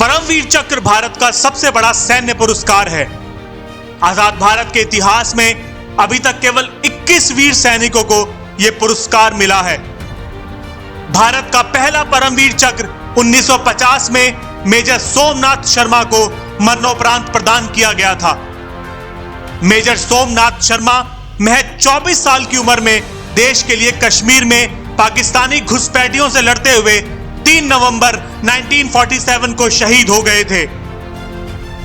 परमवीर चक्र भारत का सबसे बड़ा सैन्य पुरस्कार है। आजाद भारत के इतिहास में अभी तक केवल 21 वीर सैनिकों को यह पुरस्कार मिला है। भारत का पहला परमवीर चक्र 1950 में मेजर सोमनाथ शर्मा को मरणोपरांत प्रदान किया गया था। मेजर सोमनाथ शर्मा महज 24 साल की उम्र में देश के लिए कश्मीर में पाकिस्तानी घुसपैठियों से लड़ते हुए 3 नवंबर 1947 को शहीद हो गए थे।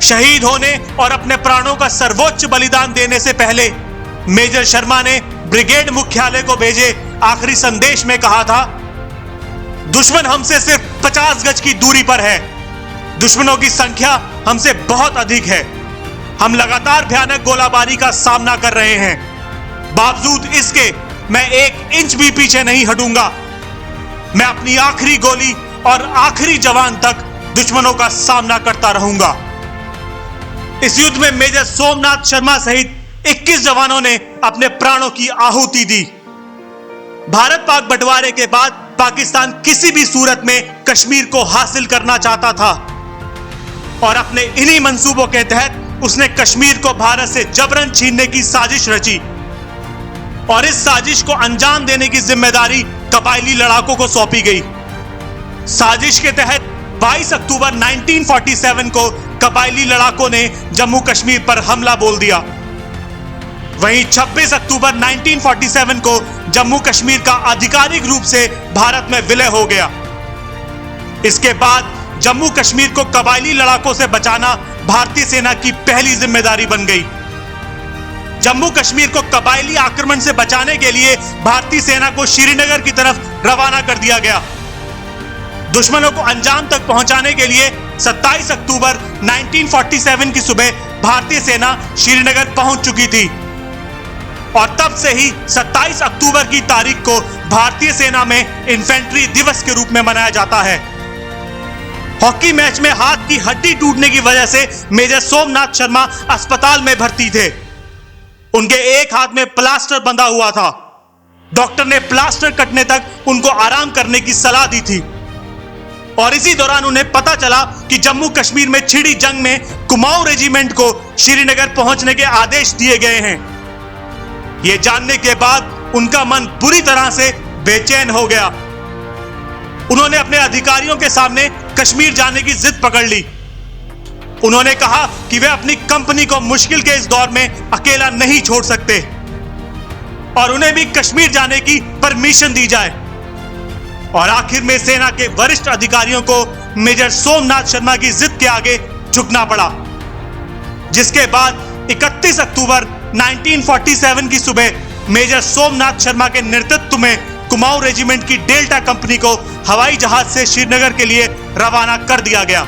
शहीद होने और अपने प्राणों का सर्वोच्च बलिदान देने से पहले मेजर शर्मा ने ब्रिगेड मुख्यालय को भेजे आखिरी संदेश में कहा था, दुश्मन हमसे सिर्फ 50 गज की दूरी पर है। दुश्मनों की संख्या हमसे बहुत अधिक है। हम लगातार भयानक गोलाबारी का सामना कर रहे हैं। बावजूद इसके मैं 1 इंच भी पीछे नहीं हटूंगा। मैं अपनी आखिरी गोली और आखिरी जवान तक दुश्मनों का सामना करता रहूंगा। इस युद्ध में मेजर सोमनाथ शर्मा सहित 21 जवानों ने अपने प्राणों की आहुति दी। भारत पाक बंटवारे के बाद पाकिस्तान किसी भी सूरत में कश्मीर को हासिल करना चाहता था और अपने इन्हीं मंसूबों के तहत उसने कश्मीर को भारत से जबरन छीनने की साजिश रची और इस साजिश को अंजाम देने की जिम्मेदारी कबायली लड़ाकों को सौंपी गई। साजिश के तहत 22 अक्टूबर 1947 को कबायली लड़ाकों ने जम्मू कश्मीर पर हमला बोल दिया। वहीं 26 अक्टूबर 1947 को जम्मू कश्मीर का आधिकारिक रूप से भारत में विलय हो गया। इसके बाद जम्मू कश्मीर को कबायली लड़ाकों से बचाना भारतीय सेना की पहली जिम्मेदारी बन गई। जम्मू कश्मीर को कबायली आक्रमण से बचाने के लिए भारतीय सेना को श्रीनगर की तरफ रवाना कर दिया गया। दुश्मनों को अंजाम तक पहुंचाने के लिए 27 अक्टूबर 1947 की सुबह भारतीय सेना श्रीनगर पहुंच चुकी थी और तब से ही 27 अक्टूबर की तारीख को भारतीय सेना में इन्फेंट्री दिवस के रूप में मनाया जाता है। हॉकी मैच में हाथ की हड्डी टूटने की वजह से मेजर सोमनाथ शर्मा अस्पताल में भर्ती थे। उनके एक हाथ में प्लास्टर बंधा हुआ था। डॉक्टर ने प्लास्टर कटने तक उनको आराम करने की सलाह दी थी और इसी दौरान उन्हें पता चला कि जम्मू कश्मीर में छिड़ी जंग में कुमाऊं रेजिमेंट को श्रीनगर पहुंचने के आदेश दिए गए हैं। यह जानने के बाद उनका मन बुरी तरह से बेचैन हो गया। उन्होंने अपने अधिकारियों के सामने कश्मीर जाने की जिद पकड़ ली। उन्होंने कहा कि वे अपनी कंपनी को मुश्किल के इस दौर में अकेला नहीं छोड़ सकते और उन्हें भी कश्मीर जाने की परमिशन दी जाए। और आखिर में सेना के वरिष्ठ अधिकारियों को मेजर सोमनाथ शर्मा की जिद के आगे झुकना पड़ा, जिसके बाद 31 अक्टूबर 1947 की सुबह मेजर सोमनाथ शर्मा के नेतृत्व में कुमाऊं रेजिमेंट की डेल्टा कंपनी को हवाई जहाज से श्रीनगर के लिए रवाना कर दिया गया।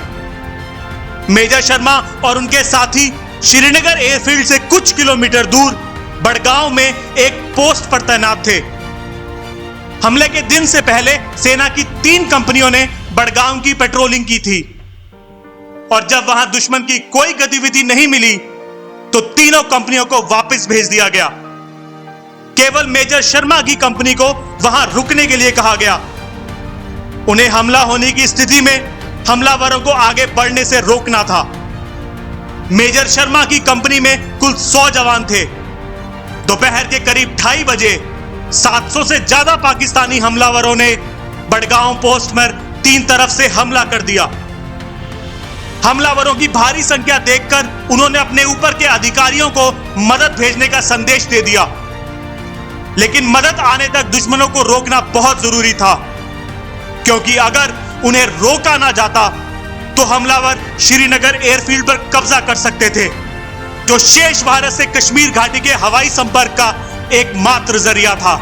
मेजर शर्मा और उनके साथी श्रीनगर एयरफील्ड से कुछ किलोमीटर दूर बड़गांव में एक पोस्ट पर तैनात थे। हमले के दिन से पहले सेना की 3 कंपनियों ने बड़गांव की पेट्रोलिंग की थी और जब वहां दुश्मन की कोई गतिविधि नहीं मिली तो तीनों कंपनियों को वापस भेज दिया गया। केवल मेजर शर्मा की कंपनी को वहां रुकने के लिए कहा गया। उन्हें हमला होने की स्थिति में हमलावरों को आगे बढ़ने से रोकना था। मेजर शर्मा की कंपनी में कुल 100 जवान थे। दोपहर के करीब 2:30 बजे 700 से ज्यादा पाकिस्तानी हमलावरों ने बड़गांव पोस्ट पर 3 तरफ से हमला कर दिया। हमलावरों की भारी संख्या देखकर उन्होंने अपने ऊपर के अधिकारियों को मदद भेजने का संदेश दे दिया, लेकिन मदद आने तक दुश्मनों को रोकना बहुत जरूरी था, क्योंकि अगर उन्हें रोका ना जाता तो हमलावर श्रीनगर एयरफील्ड पर कब्जा कर सकते थे, जो शेष भारत से कश्मीर घाटी के हवाई संपर्क का एकमात्र जरिया था।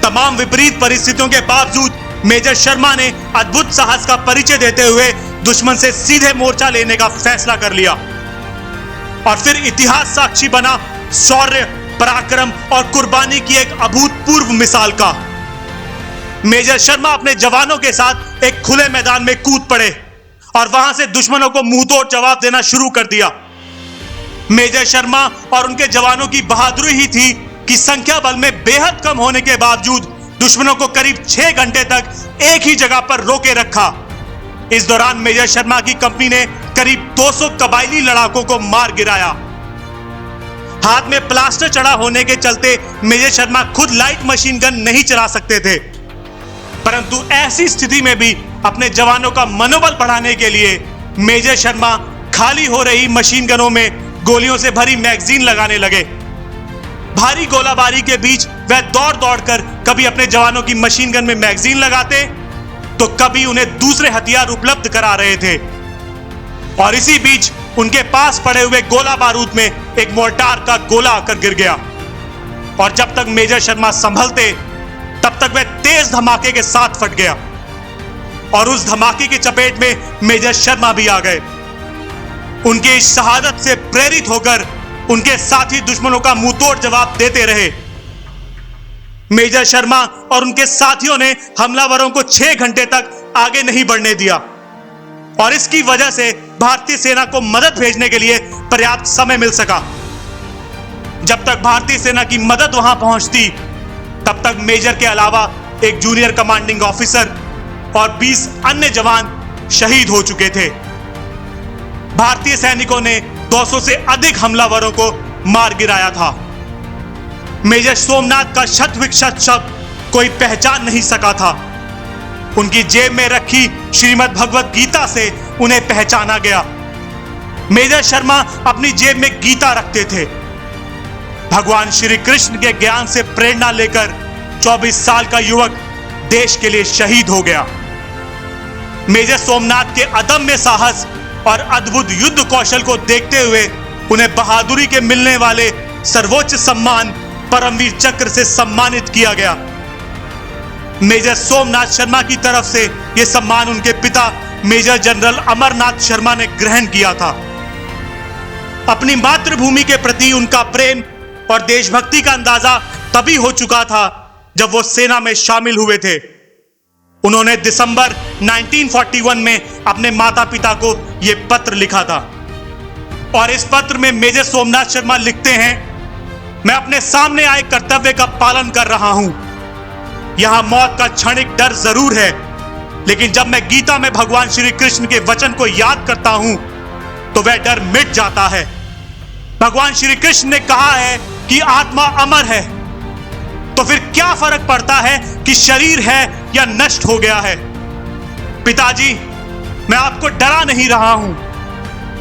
तमाम विपरीत परिस्थितियों के बावजूद मेजर शर्मा ने अद्भुत साहस का परिचय देते हुए दुश्मन से सीधे मोर्चा लेने का फैसला कर लिया और फिर इतिहास साक्षी बना शौर्य, पराक्रम और कुर्बानी की एक अभूतपूर्व मिसाल का। मेजर शर्मा अपने जवानों के साथ एक खुले मैदान में कूद पड़े और वहां से दुश्मनों को मुंहतोड़ जवाब देना शुरू कर दिया। मेजर शर्मा और उनके जवानों की बहादुरी ही थी कि संख्या बल में बेहद कम होने के बावजूद दुश्मनों को करीब 6 घंटे तक एक ही जगह पर रोके रखा इस दौरान मेजर शर्मा की कंपनी ने करीब 200 कबायली लड़ाकों को मार गिराया। हाथ में प्लास्टर चढ़ा होने के चलते मेजर शर्मा खुद लाइट मशीन गन नहीं चला सकते थे, परंतु ऐसी स्थिति में भी अपने जवानों का मनोबल बढ़ाने के लिए मेजर शर्मा खाली हो रही मशीन गनों में गोलियों से भरी मैगजीन लगाने लगे। भारी गोलाबारी के बीच वह दौड़ दौड़कर कभी अपने जवानों की मशीन गन में मैगजीन लगाते तो कभी उन्हें दूसरे हथियार उपलब्ध करा रहे थे। और इसी बीच उनके पास पड़े हुए गोला बारूद में एक मोर्टार का गोला आकर गिर गया और जब तक मेजर शर्मा संभलते तब तक वह तेज धमाके के साथ फट गया और उस धमाके की चपेट में मेजर शर्मा भी आ गए। उनकी इस शहादत से प्रेरित होकर उनके साथी दुश्मनों का मुंहतोड़ जवाब देते रहे। मेजर शर्मा और उनके साथियों ने हमलावरों को 6 घंटे तक आगे नहीं बढ़ने दिया और इसकी वजह से भारतीय सेना को मदद भेजने के लिए पर्याप्त समय मिल सका। जब तक भारतीय सेना की मदद वहां पहुंचती तब तक मेजर के अलावा एक जूनियर कमांडिंग ऑफिसर और 20 अन्य जवान शहीद हो चुके थे। भारतीय सैनिकों ने 200 से अधिक हमलावरों को मार गिराया था। मेजर सोमनाथ का शत विक्षत शब्द कोई पहचान नहीं सका था। उनकी जेब में रखी श्रीमद् भगवत गीता से उन्हें पहचाना गया। मेजर शर्मा अपनी जेब में गीता रखते थे। भगवान श्री कृष्ण के ज्ञान से प्रेरणा लेकर 24 साल का युवक देश के लिए शहीद हो गया। मेजर सोमनाथ के अदम्य साहस और अद्भुत युद्ध कौशल को देखते हुए उन्हें बहादुरी के मिलने वाले सर्वोच्च सम्मान परमवीर चक्र से सम्मानित किया गया। मेजर सोमनाथ शर्मा की तरफ से यह सम्मान उनके पिता मेजर जनरल अमरनाथ शर्मा ने ग्रहण किया था। अपनी मातृभूमि के प्रति उनका प्रेम और देशभक्ति का अंदाजा तभी हो चुका था जब वो सेना में शामिल हुए थे। उन्होंने दिसंबर 1941 में अपने माता पिता को यह पत्र लिखा था और इस पत्र में मेजर सोमनाथ शर्मा लिखते हैं, मैं अपने सामने आए कर्तव्य का पालन कर रहा हूं। यहां मौत का क्षणिक डर जरूर है, लेकिन जब मैं गीता में भगवान श्री कृष्ण के वचन को याद करता हूं तो वह डर मिट जाता है। भगवान श्री कृष्ण ने कहा है कि आत्मा अमर है, तो फिर क्या फर्क पड़ता है कि शरीर है या नष्ट हो गया है। पिताजी, मैं आपको डरा नहीं रहा हूं,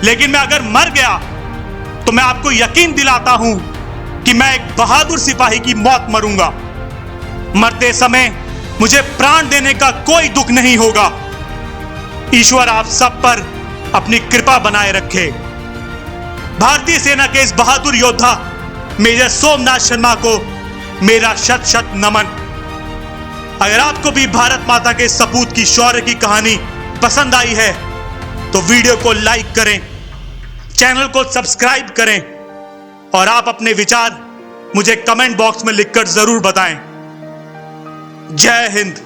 लेकिन मैं अगर मर गया तो मैं आपको यकीन दिलाता हूं कि मैं एक बहादुर सिपाही की मौत मरूंगा। मरते समय मुझे प्राण देने का कोई दुख नहीं होगा। ईश्वर आप सब पर अपनी कृपा बनाए रखे। भारतीय सेना के इस बहादुर योद्धा मेजर सोमनाथ शर्मा को मेरा शत शत नमन। अगर आपको भी भारत माता के सपूत की शौर्य की कहानी पसंद आई है तो वीडियो को लाइक करें, चैनल को सब्सक्राइब करें और आप अपने विचार मुझे कमेंट बॉक्स में लिखकर जरूर बताएं। जय हिंद।